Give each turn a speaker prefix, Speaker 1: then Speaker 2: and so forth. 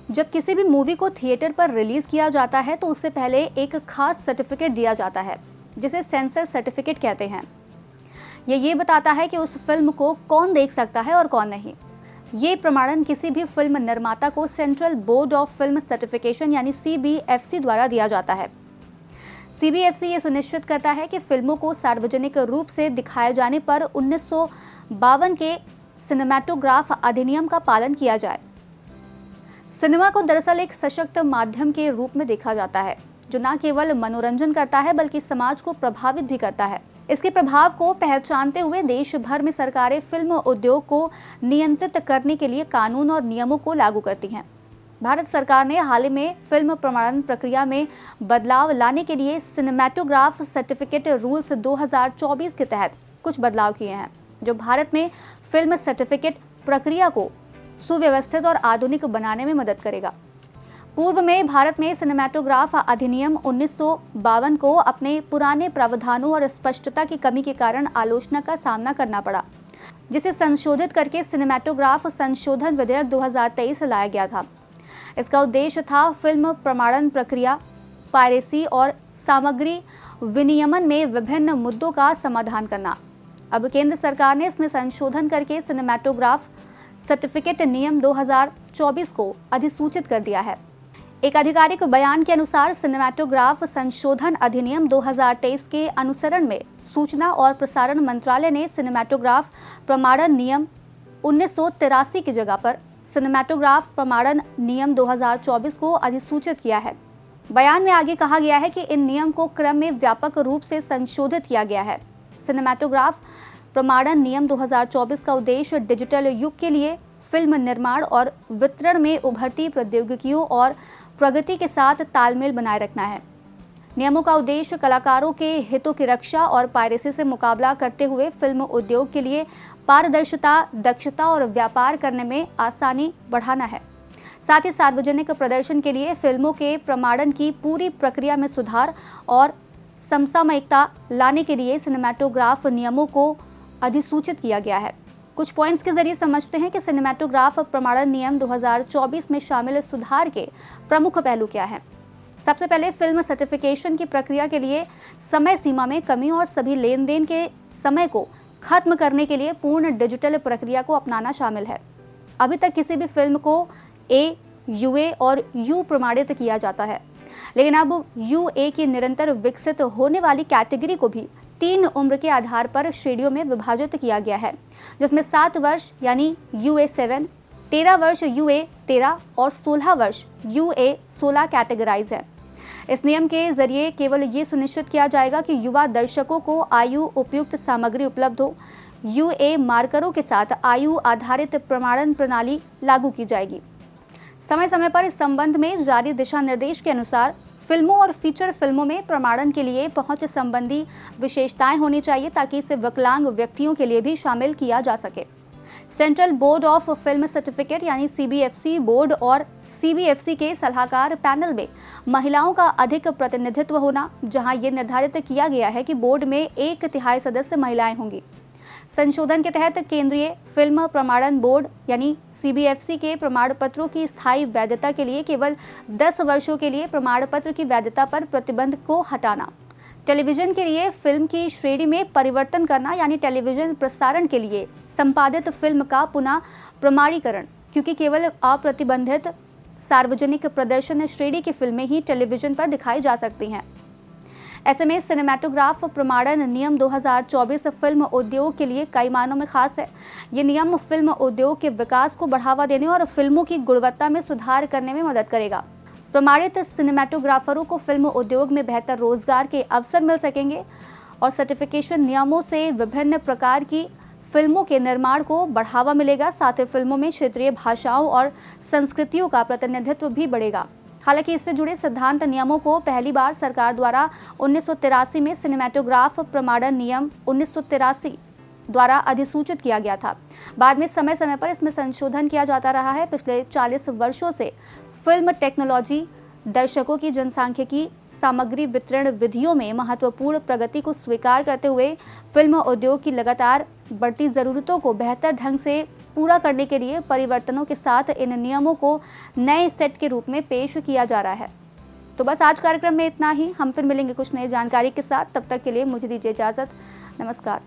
Speaker 1: जब किसी भी मूवी को थिएटर पर रिलीज किया जाता है तो उससे पहले एक खास सर्टिफिकेट दिया जाता है जिसे सेंसर सर्टिफिकेट कहते हैं। ये बताता है कि उस फिल्म को कौन देख सकता है और कौन नहीं। ये प्रमाणन किसी भी फिल्म निर्माता को central board of film certification यानी CBFC द्वारा दिया जाता है। CBFC ये सुनिश्चित करता है कि फिल्मों को सार्वजनिक रूप से दिखाए जाने पर 1952 के सिनेमैटोग्राफ अधिनियम का पालन किया जाए। सिनेमा को दरअसल एक सशक्त माध्यम के रूप में देखा जाता है जो न केवल मनोरंजन करता है बल्कि समाज को प्रभावित भी करता है। इसके प्रभाव को पहचानते हुए देश भर में सरकारें फिल्म उद्योग को नियंत्रित करने के लिए कानून और नियमों को लागू करती हैं। भारत सरकार ने हाल ही में फिल्म प्रमाणन प्रक्रिया में बदलाव लाने के लिए सिनेमैटोग्राफ सर्टिफिकेट रूल्स 2024 के तहत कुछ बदलाव किए हैं जो भारत में फिल्म सर्टिफिकेट प्रक्रिया को सुव्यवस्थित और आधुनिक बनाने में मदद करेगा। पूर्व में भारत में सिनेमैटोग्राफ अधिनियम 1952 को अपने पुराने प्रावधानों और स्पष्टता की कमी के कारण आलोचना का सामना करना पड़ा, जिसे संशोधित करके सिनेमैटोग्राफ संशोधन विधेयक 2023 लाया गया था। इसका उद्देश्य था फिल्म प्रमाणन प्रक्रिया, पायरेसी और सामग्री विनियमन में विभिन्न मुद्दों का समाधान करना। अब केंद्र सरकार ने इसमें संशोधन करके सिनेमैटोग्राफ सर्टिफिकेट नियम 2024 को अधिसूचित कर दिया है। एक आधिकारिक बयान के अनुसार सिनेमैटोग्राफ संशोधन अधिनियम 2023 के अनुसरण में सूचना और प्रसारण मंत्रालय ने सिनेमैटोग्राफ प्रमाणन नियम 1983 की जगह पर सिनेमैटोग्राफ प्रमाणन नियम 2024 को अधिसूचित किया है। बयान में आगे कहा गया है कि इन नियम को क्रम में व्यापक रूप से संशोधित किया गया है। सिनेमैटोग्राफ प्रमाणन नियम 2024 का उद्देश्य डिजिटल युग के लिए फिल्म निर्माण और वितरण में उभरती प्रौद्योगिकियों और प्रगति के साथ तालमेल बनाए रखना है। नियमों का उद्देश्य कलाकारों के हितों की रक्षा और पायरेसी से मुकाबला करते हुए फिल्म उद्योग के लिए पारदर्शिता, दक्षता और व्यापार करने में आसानी बढ़ाना है। साथ ही सार्वजनिक प्रदर्शन के लिए फिल्मों के प्रमाणन की पूरी प्रक्रिया में सुधार और समसामयिकता लाने के लिए सिनेमैटोग्राफ नियमों को अधिसूचित किया गया है। कुछ पॉइंट्स के जरिए समझते हैं कि सिनेमैटोग्राफ प्रमाणन नियम 2024 में शामिल सुधार के प्रमुख पहलू क्या हैं। सबसे पहले फिल्म सर्टिफिकेशन की प्रक्रिया के लिए समय सीमा में कमी और सभी लेन देन के समय को खत्म करने के लिए पूर्ण डिजिटल प्रक्रिया को अपनाना शामिल है। अभी तक किसी भी फिल्म को A, UA और U प्रमाणित किया जाता है, लेकिन अब UA की निरंतर विकसित होने वाली कैटेगरी को भी 3 उम्र के आधार पर श्रेणियों में विभाजित किया गया है, जिसमें 7 वर्ष यानी UA7, 13 वर्ष UA13 और 16 वर्ष UA16 कैटेगराइज है। इस नियम के जरिए केवल ये सुनिश्चित किया जाएगा कि युवा दर्शकों को आयु उपयुक्त सामग्री उपलब्ध हो। UA मार्करों के साथ आयु आधारित प्रमाणन प्रणाली लागू की जाएगी। समय समय पर इस संबंध में जारी दिशा निर्देश के अनुसार फिल्मों और फीचर फिल्मों में प्रमाणन के लिए पहुंच संबंधी विशेषताएं होनी चाहिए ताकि इसे विकलांग व्यक्तियों के लिए भी शामिल किया जा सके। Central board of film certificate यानी CBFC बोर्ड और CBFC के सलाहकार पैनल में महिलाओं का अधिक प्रतिनिधित्व होना, जहां ये निर्धारित किया गया है कि बोर्ड में 1/3 सदस्य महिलाएं होंगी। संशोधन के तहत केंद्रीय फिल्म प्रमाणन बोर्ड यानी CBFC के प्रमाण पत्रों की स्थायी वैधता के लिए केवल 10 वर्षों के लिए प्रमाण पत्र की वैधता पर प्रतिबंध को हटाना, टेलीविजन के लिए फिल्म की श्रेणी में परिवर्तन करना यानी टेलीविजन प्रसारण के लिए संपादित फिल्म का पुनः प्रमाणीकरण, क्योंकि केवल अप्रतिबंधित सार्वजनिक प्रदर्शन श्रेणी की फिल्में ही टेलीविजन पर दिखाई जा सकती हैं। ऐसे में सिनेमैटोग्राफ प्रमाणन नियम 2024 फिल्म उद्योग के लिए कई मायनों में खास है। ये नियम फिल्म उद्योग के विकास को बढ़ावा देने और फिल्मों की गुणवत्ता में सुधार करने में मदद करेगा। प्रमाणित सिनेमैटोग्राफरों को फिल्म उद्योग में बेहतर रोजगार के अवसर मिल सकेंगे और सर्टिफिकेशन नियमों से विभिन्न प्रकार की फिल्मों के निर्माण को बढ़ावा मिलेगा। साथ ही फिल्मों में क्षेत्रीय भाषाओं और संस्कृतियों का प्रतिनिधित्व भी बढ़ेगा। हालांकि इससे जुड़े सिद्धांत नियमों को पहली बार सरकार द्वारा 1983 में सिनेमैटोग्राफ प्रमाणन नियम 1983 द्वारा अधिसूचित किया गया था। बाद में समय समय पर इसमें संशोधन किया जाता रहा है। पिछले 40 वर्षों से फिल्म टेक्नोलॉजी दर्शकों की जनसांख्यिकी सामग्री वितरण विधियों में महत्वपूर्ण प्रगति को स्वीकार करते हुए फिल्म उद्योग की लगातार बढ़ती ज़रूरतों को बेहतर ढंग से पूरा करने के लिए परिवर्तनों के साथ इन नियमों को नए सेट के रूप में पेश किया जा रहा है। तो बस आज कार्यक्रम में इतना ही। हम फिर मिलेंगे कुछ नई जानकारी के साथ। तब तक के लिए मुझे दीजिए इजाज़त। नमस्कार।